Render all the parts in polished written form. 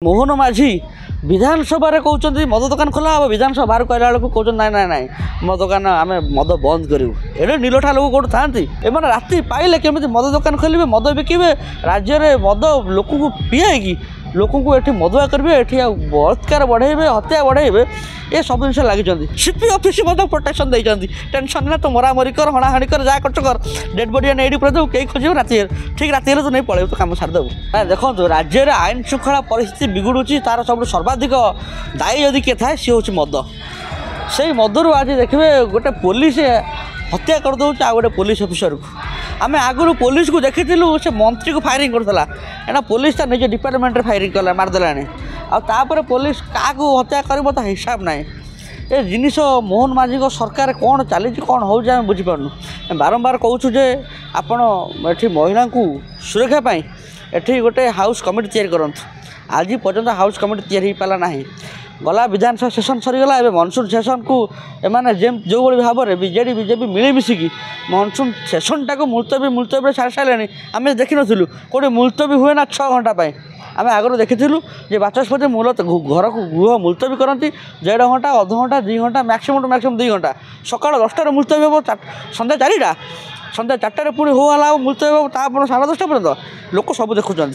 मोहन माझी विधानसभा कहते मद दुकान खोला हम विधानसभा बाहर कहला बेलू कहते ना ना ना मद दुकान आम मद बंद करूँ ये नीलठा लोक कौट था एम राति पाइले केमी मद दुकान खोलेंगे मद बिके राज्य में मद लोक को पीआई लोक को ये मदुआ करेंगे ये बलात्कार बढ़ेबे हत्या बढ़ेबे ये सब जिन लगी सीपी ऑफिस प्रोटेक्शन देती टेंशन ना तो मरामरी कर हणाहणी कर जहाँ खर्च कर डेड बॉडी ने ये पूरा कई खोज राति ठीक राति तो नहीं पड़े तो कम सारिदेव देखो राज्य में आईन श्रृंखला परिस्थिति बिगुड़ी तार सब सर्वाधिक दायी जदि किए थाए सी हूँ मद से मदरू आज देखिए गोटे पुलिस हत्या कर दौर आ गए पुलिस ऑफिसर को आम आगुरी पुलिस को देखी से मंत्री को फायरिंग करता एना पुलिस निज डिपार्टमेंट फायरिंग कला मारदेला आपर पुलिस क्या हत्या कर तो हिसाब ना ये जिनिस मोहन माझी सरकार कौन चली कौन हो बुझीपार बारंबार कहूँ आपण ये महिला को सुरक्षापी ये गोटे हाउस कमिटी या करूँ आज पर्यटन हाउस कमिटी या पारा ना गला विधानसभा सेसन सरीगला ए मनसून सेसन को एमाने जो भाव में बीजेडी बीजेपी मिलमिशिकी मनसून सेसन टाक मुलतवी छाड़ सारे आम देखी नु कौटे मुलतवी हुए ना 6 घंटा आम आगुरी देखीलु बाचस्पति मूल घर को गृह मुलतवी करती 1.5 घंटा अध घंटा 2 घंटा मैक्सिमम 2 घंटा सका 10टार मुलतवी हम सन्ध्या 4टा सन्ध्या 4टार पुणी हो हला मुलतवी हम तापर 10:30 पर्यंत लोक सब देखुं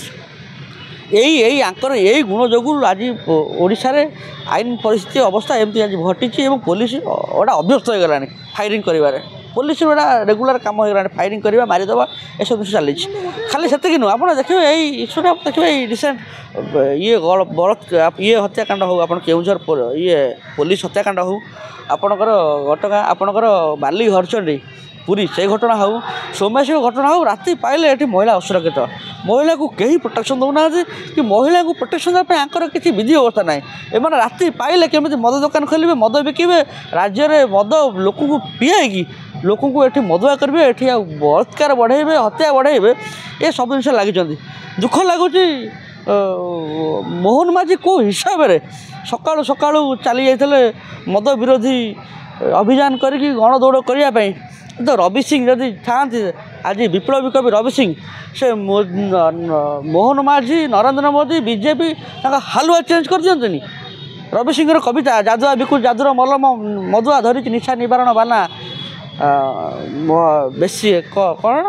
यही आंकर यही गुण जो आज ओडिशा रे आईन परिस्थिति अवस्था एमती आज घटी पुलिस गोटा अभ्यस्त हो गलानी फायरिंग कर पुलिस गोटा रेगुलर कम हो गलानी फायरिंग करवा मारिदेवा ये सब जिन चली खाली से नुह आप देखिए यही इश्यूटा देखिए रिसेंट ये बलात्कार ये हत्याकांड हो आप केउझर ये पुलिस हत्याकांड हो आपणकर घटगाँ आपणकर बाली हरचंडी पूरी से घटना हो सोमेश्वर घटना हो राति पाइले ये महिला असुरक्षित महिला को कहीं प्रोटेक्शन दौना कि महिला को प्रोटेक्शन आंकर किसी विधि व्यवस्था ना एम राति पाइले केमी मद दुकान खोलेंगे मद बिके राज्य में मद लोक को पीआई लोक को ये मदुआ करेंगे ये बलात्कार बढ़ेबे हत्या बढ़ेबे ये सब जिन लगी दुख लगुच मोहन माझी को हिसाब से सकाळु सकाळु चली जाते मद विरोधी अभियान करी गण दौड़ करने तो रवि सिंह जदि था आज विप्लवी कवि रवि सिंह से मोहन माझी नरेंद्र मोदी बीजेपी हालुआ चेंज कर दियंतनी रवि सिंह कविता जादुआ बिकु जादुर मलम मदुआ धरी निशा निवारण बाना बेसी कौन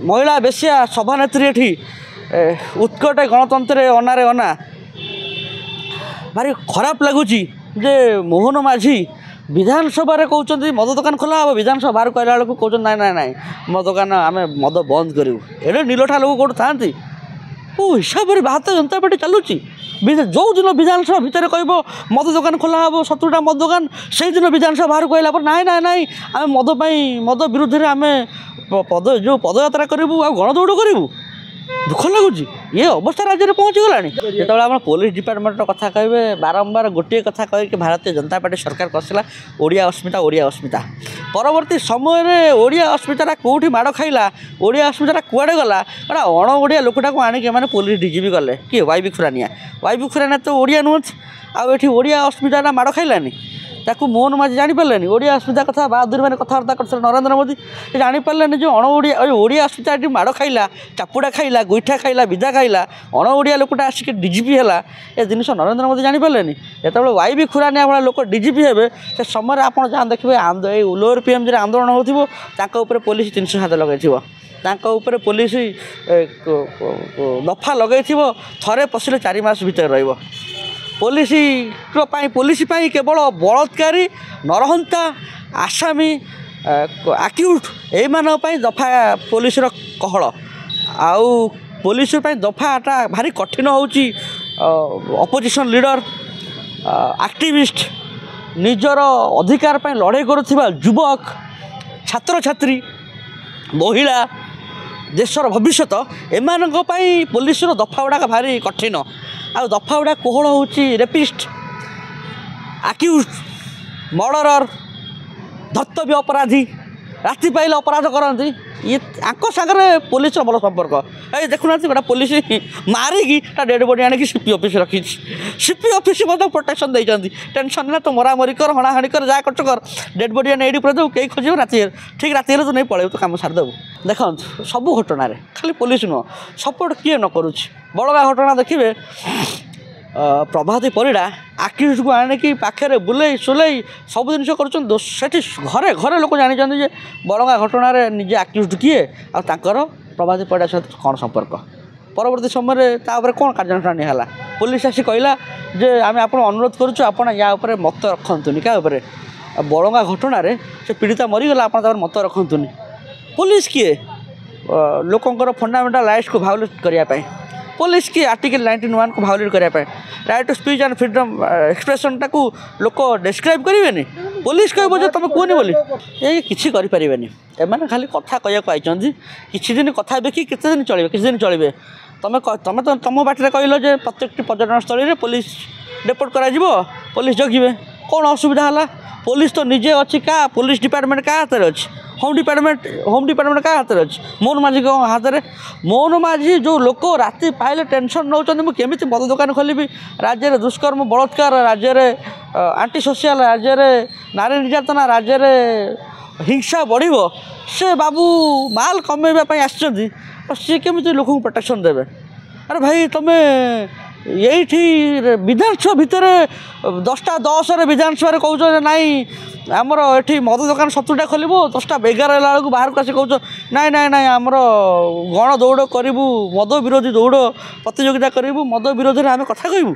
महिला बेसिया सभानेत्री एठी उत्कट गणतंत्र अनारे अना भारी खराब लगुच मोहन माझी विधानसभा कहते मद दुकान खोला हम विधानसभा बाहर कहला बेलू कहते ना ना ना मद दुकान आम मद बंद करूँ ये नीलठा लोक कौट था हिसाब से भारतीय जनता पार्टी चलुची जो दिन विधानसभा भितर कह मद दुकान खोला हम 70टा मद दुकान से दिन विधानसभा बाहर कहला ना ना ना आम मद विरुद्ध में आम जो पदयात्रा करूँ आ गण दौड़ करूँ दुख लगुच ये अवस्था राज्य में पहुँची गलानी जो आम पुलिस डिपार्टमेंट कथा कहे बारंबार गोटे कथा कह भारतीय जनता पार्टी सरकार कसला ओडिया अस्मिता परवर्ती समय ओडिया अस्मिता कौटी माड़ खाइला ओडिया अस्मिता कुआड़े गला गोटा अण ओडिया लोकटा को आणिक मैंने पुलिस डीजीपी गले किए वाई खुरानिया तो ओडिया नुहति आठी ओडिया अस्मिता माड़ खाइलानी ताकू मोहन माझी जापारे ओडिया अस्मिता कथा बहादुर मैंने कथबार्ता कर नरेंद्र मोदी जापारे जो अण ओडिया अस्मिता ये माड़ खाइला चापुड़ा खाइला गोईठा खाइला विदा खाइला अण ओडिया लोकटा आसिक डीजीपी है ये जिन नरेंद्र मोदी जापारे जो वाई भी खुरानिया भाई लोक डीजीपी हे से समय आप जहाँ देखिए लोअर पीएम जो आंदोलन हो पुलिस 300 हाथ लगे पुलिस दफा लगे थे पशिले 4 मास भर रही पुलिस केवल बलात्कारी नरहंता आसामी आक्यूट यही दफा पुलिस कहल आउ पुलिस दफाटा भारी कठिन होची अपोजिशन लीडर एक्टिविस्ट निजर अधिकार लड़ाई करुवा युवक छात्र छात्री महिला देशर भविष्य एम पुलिस दफा गुड़ाक भारी कठिन आ दफा गुड़ा कोहल हो रेपिस्ट आक्यूज मर्डरर धर्तव्य अपराधी राति पाइले अपराध करती ये आंको सागरे पुलिस भल संपर्क ये देखुना गोटा पुलिस मारिकी डेड बॉडी आनिक सीपी ऑफिस रखी सीपी ऑफिस प्रोटेक्शन देती टेंशन ना तो मरामरी कर हणाहणी कर जहाँ कर कर डेड बॉडी आने ये पूरा देव कई खोज राति ठीक राति तो नहीं पलू तो कम सारिदेव देखो सब घटन खाली पुलिस नुह सपोर्ट किए न करुच्ची बड़गा घटना देखिए प्रभाती परिड़ा आक्यूज को आणिकी पाखे बुले सुले सब जिन कर घरे घरे लोक जानी बड़गा घटन निजे आक्यूज किए आर प्रभाती परिड़ा सहित कौन संपर्क परवर्ती समय कौन कार्यानुष्ठान निहला पुलिस आसी कहला जे आम आप अनुरोध करुँ या मत रखतुनि क्या बड़गा घटन से पीड़िता मरीगला आप मत रखतुनि पुलिस किए लोकंर फंडामेंटाल राइट्स को भायोलेट करने पुलिस की आर्टिकल 91 को भायोलेट करने right to speech and freedom expression टाक लोक डिस्क्राइब करेंगे पुलिस कह तुम कहनी बोली ये किसी करें एम खाली कथा कहते किसी दिन कथा देखी कितने दिन चलिए किसी दिन चलिए तुम तुम तो तुम बाटे कहल जे प्रत्येक पर्यटन स्थल में पुलिस डेपोर्ट करा पुलिस जगिए कौन असुविधा है पुलिस तो निजे अच्छी क्या पुलिस डिपार्टमेंट क्या हाथ में अच्छी होम डिपार्टमेंट क्या हाथ में अच्छी मोहन माझी हाथ में मोहन माझी जो लोक राति पाइले टेंशन नौ केमी मद दुकान खोलि राज्य में दुष्कर्म बलात्कार राज्य में आंटी सोशियाल राज्य में नारी निर्यातना राज्य में हिंसा बढ़ से बाबू माल कमेवाई आसि सी केमी लोक प्रोटेक्शन देवे अरे भाई तुम्हें ये विधानसभा भितर 10टा 10 विधानसभा कौच नाई आमर ये मद दुकान 70टा खोल 10टा 11 बेलू बाहर को आस कौच नाई नाई नाई आमर गण दौड़ करूँ मद विरोधी दौड़ प्रतियोगिता करूँ मद विरोधी में आम कथा कहूँ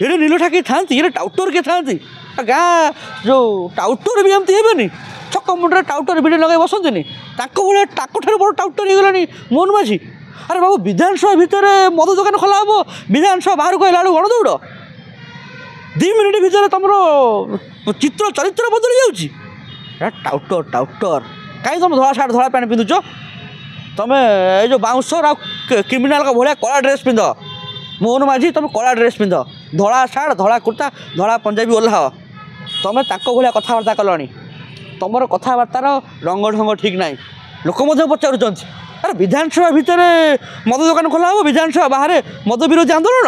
ये नीलठा किए था ये टाउटर किए था गाँ जो टाउटर भी एमती हेनी छक मुंडे टाउटर भिड लगे बसती भाई बड़ टाउटर हो गला मोहन माझी अरे बाबू विधानसभा भितर मद दुकान खोला हम विधानसभा बाहर कहला गण दौड़ 2 मिनिट भितर तुम चित्र चरित्र बदल जाऊँगी टाउटर टाउटर कहीं तुम धला सार्ट धला पैंट पिंधुच तुम ये जो बाउंसर क्रिमिनाल का भाया कला ड्रेस पिंध मोहन माझी तुम कला ड्रेस पिंध धला सार्ट धला कुर्ता धला पंजाबी ओह्लाओ तुम भाया कथबार्ता कलनी तुम कथबार्तार रंग ढंग ठीक ना लोक पचार अरे विधानसभा भितर मद दुकान खोला हम विधानसभा बाहर मद विरोधी आंदोलन